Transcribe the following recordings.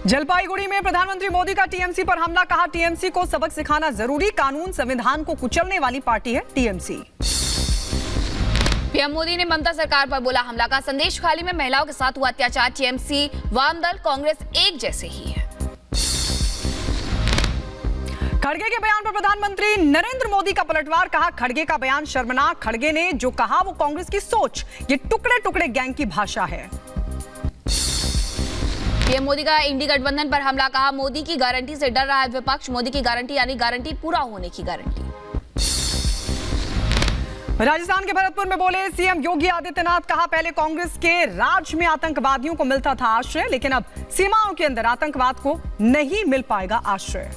जलपाईगुड़ी में प्रधानमंत्री मोदी का टीएमसी पर हमला, कहा टीएमसी को सबक सिखाना जरूरी, कानून संविधान को कुचलने वाली पार्टी है टीएमसी। पीएम मोदी ने ममता सरकार पर बोला हमला का संदेश, खाली में महिलाओं के साथ हुआ अत्याचार, टीएमसी वामदल कांग्रेस एक जैसे ही है। खड़गे के बयान पर प्रधानमंत्री नरेंद्र मोदी का पलटवार, कहा खड़गे का बयान शर्मनाक, खड़गे ने जो कहा वो कांग्रेस की सोच, ये टुकड़े टुकड़े गैंग की भाषा है। पीएम मोदी का इंडी गठबंधन पर हमला, कहा मोदी की गारंटी से डर रहा है विपक्ष, मोदी की गारंटी यानी गारंटी पूरा होने की गारंटी। राजस्थान के भरतपुर में बोले सीएम योगी आदित्यनाथ, कहा पहले कांग्रेस के राज में आतंकवादियों को मिलता था आश्रय, लेकिन अब सीमाओं के अंदर आतंकवाद को नहीं मिल पाएगा आश्रय।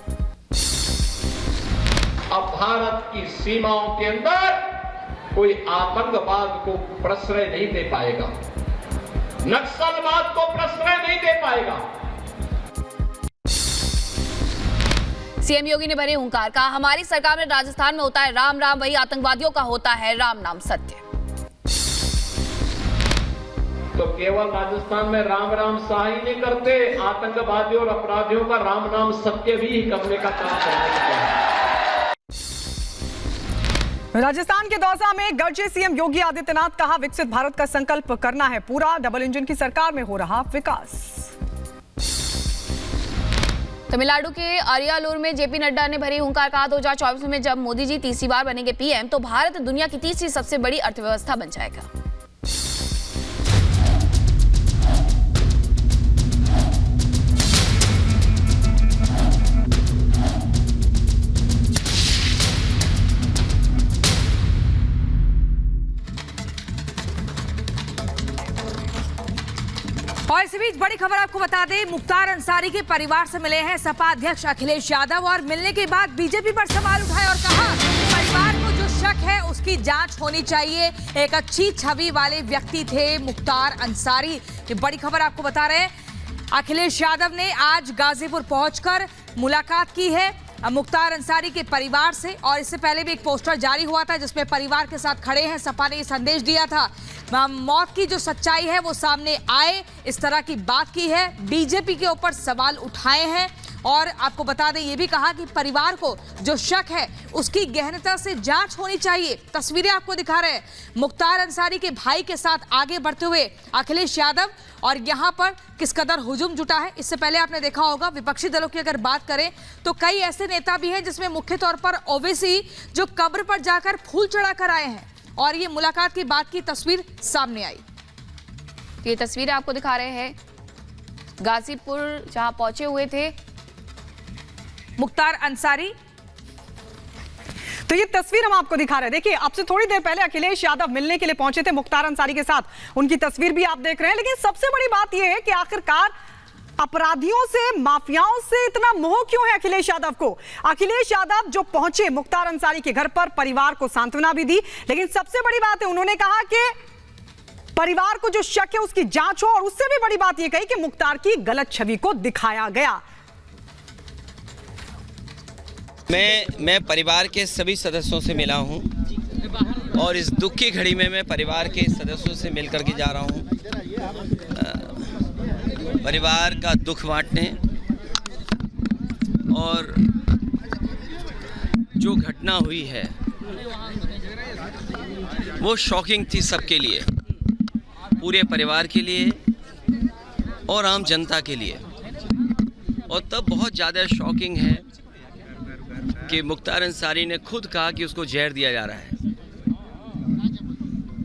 अब भारत की सीमाओं के अंदर कोई आतंकवाद को प्रश्रय नहीं दे पाएगा, नक्सलवाद को प्रश्रय नहीं दे पाएगा। सीएम योगी ने भरे हुंकार, कहा हमारी सरकार में राजस्थान में होता है राम राम, वही आतंकवादियों का होता है राम नाम सत्य। तो केवल राजस्थान में राम राम सा ही नहीं करते, आतंकवादियों और अपराधियों का राम नाम सत्य भी करने का काम करना। राजस्थान के दौसा में गरजे सीएम योगी आदित्यनाथ, कहा विकसित भारत का संकल्प करना है पूरा, डबल इंजन की सरकार में हो रहा विकास। तमिलनाडु के अरियालूर में जेपी नड्डा ने भरी हुंकार, कहा 2024 में जब मोदी जी तीसरी बार बनेंगे पीएम तो भारत दुनिया की तीसरी सबसे बड़ी अर्थव्यवस्था बन जाएगा। और इसी बीच बड़ी खबर आपको बता दें, मुख्तार अंसारी के परिवार से मिले हैं सपा अध्यक्ष अखिलेश यादव और मिलने के बाद बीजेपी पर सवाल उठाए और कहा परिवार को जो शक है उसकी जांच होनी चाहिए। एक अच्छी छवि वाले व्यक्ति थे मुख्तार अंसारी। ये बड़ी खबर आपको बता रहे हैं। अखिलेश यादव ने आज गाजीपुर पहुंचकर मुलाकात की है मुख्तार अंसारी के परिवार से, और इससे पहले भी एक पोस्टर जारी हुआ था जिसमें परिवार के साथ खड़े हैं सपा ने ये संदेश दिया था मौत की जो सच्चाई है वो सामने आए, इस तरह की बात की है, बीजेपी के ऊपर सवाल उठाए हैं। और आपको बता दें ये भी कहा कि परिवार को जो शक है उसकी गहनता से जांच होनी चाहिए। तस्वीरें आपको दिखा रहे हैं मुख्तार अंसारी के भाई के साथ आगे बढ़ते हुए अखिलेश यादव, और यहां पर किस कदर हुजूम जुटा है। इससे पहले आपने देखा होगा विपक्षी दलों की अगर बात करें तो कई ऐसे नेता भी हैं जिसमें मुख्य तौर पर ओवैसी जो कब्र पर जाकर फूल चढ़ाकर आए हैं, और ये मुलाकात के बाद की तस्वीर सामने आई। ये तस्वीर आपको दिखा रहे हैं गाजीपुर जहां पहुंचे हुए थे मुख्तार अंसारी। तो ये तस्वीर हम आपको दिखा रहे हैं। देखिए आपसे थोड़ी देर पहले अखिलेश यादव मिलने के लिए पहुंचे थे मुख्तार अंसारी के साथ, उनकी तस्वीर भी आप देख रहे हैं। लेकिन सबसे बड़ी बात यह है कि आखिरकार अपराधियों से, माफियाओं से इतना मोह क्यों है अखिलेश यादव को। अखिलेश यादव जो पहुंचे मुख्तार अंसारी के घर पर, परिवार को सांत्वना भी दी, लेकिन सबसे बड़ी बात है उन्होंने कहा कि परिवार को जो शक है उसकी जांच हो, और उससे भी बड़ी बात यह कही कि मुख्तार की गलत छवि को दिखाया गया। मैं परिवार के सभी सदस्यों से मिला हूं, और इस दुख की घड़ी में मैं परिवार के सदस्यों से मिलकर के जा रहा हूं, परिवार का दुख बांटने। और जो घटना हुई है वो शॉकिंग थी सबके लिए, पूरे परिवार के लिए और आम जनता के लिए। और तब बहुत ज़्यादा शॉकिंग है कि मुख्तार अंसारी ने खुद कहा कि उसको जहर दिया जा रहा है,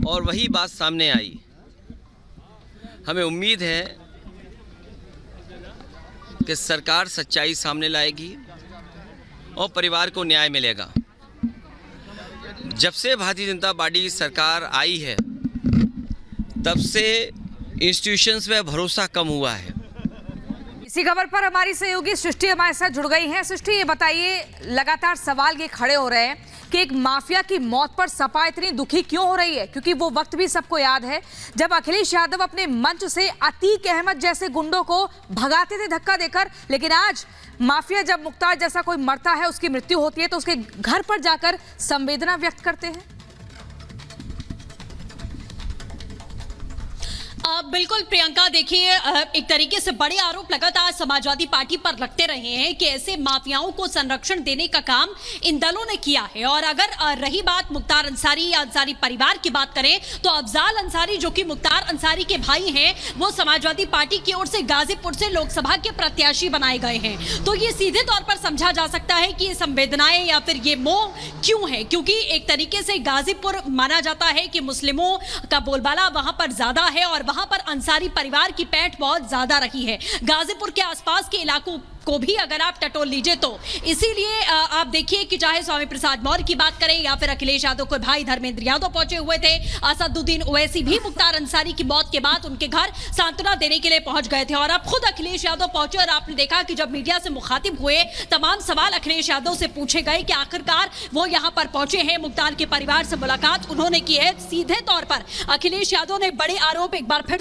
और वही बात सामने आई। हमें उम्मीद है कि सरकार सच्चाई सामने लाएगी और परिवार को न्याय मिलेगा। जब से भारतीय जनता पार्टी सरकार आई है तब से इंस्टीट्यूशंस में भरोसा कम हुआ है। इसी खबर पर हमारी सहयोगी सृष्टि हमारे साथ जुड़ गई हैं। सृष्टि ये बताइए, लगातार सवाल ये खड़े हो रहे हैं कि एक माफिया की मौत पर सपा इतनी दुखी क्यों हो रही है, क्योंकि वो वक्त भी सबको याद है जब अखिलेश यादव अपने मंच से अतीक अहमद जैसे गुंडों को भगाते थे धक्का देकर, लेकिन आज माफिया जब मुख्तार जैसा कोई मरता है, उसकी मृत्यु होती है, तो उसके घर पर जाकर संवेदना व्यक्त करते हैं। बिल्कुल प्रियंका, देखिए एक तरीके से बड़े आरोप लगातार समाजवादी पार्टी पर लगते रहे हैं कि ऐसे माफियाओं को संरक्षण देने का काम इन दलों ने किया है। और अगर रही बात मुख्तार अंसारी या अंसारी परिवार की बात करें तो अफजाल अंसारी जो कि मुख्तार अंसारी के भाई हैं, वो समाजवादी पार्टी की ओर से गाजीपुर से लोकसभा के प्रत्याशी बनाए गए हैं। तो ये सीधे तौर पर समझा जा सकता है कि ये संवेदनाएं या फिर ये मोह क्यों है, क्योंकि एक तरीके से गाजीपुर माना जाता है कि मुस्लिमों का बोलबाला वहां पर ज्यादा है और वहां पर अंसारी परिवार की पैठ बहुत ज्यादा रही है। गाजीपुर के आसपास के इलाकों को भी अगर आप टटोल लीजिए तो इसीलिए आप देखिए कि चाहे स्वामी प्रसाद मौर्य की बात करें या फिर अखिलेश यादव के भाई धर्मेंद्र यादव पहुंचे हुए थे, असदुद्दीन ओवैसी भी मुख्तार अंसारी की मौत के बाद उनके घर सांत्वना देने के लिए पहुंच गए थे। और अब खुद अखिलेश यादव पहुंचे और आपने देखा कि जब मीडिया से मुखातिब हुए तमाम सवाल अखिलेश यादव से पूछे गए कि आखिरकार वो यहाँ पर पहुंचे हैं, मुख्तार के परिवार से मुलाकात उन्होंने की है। सीधे तौर पर अखिलेश यादव ने बड़े आरोप एक बार फिर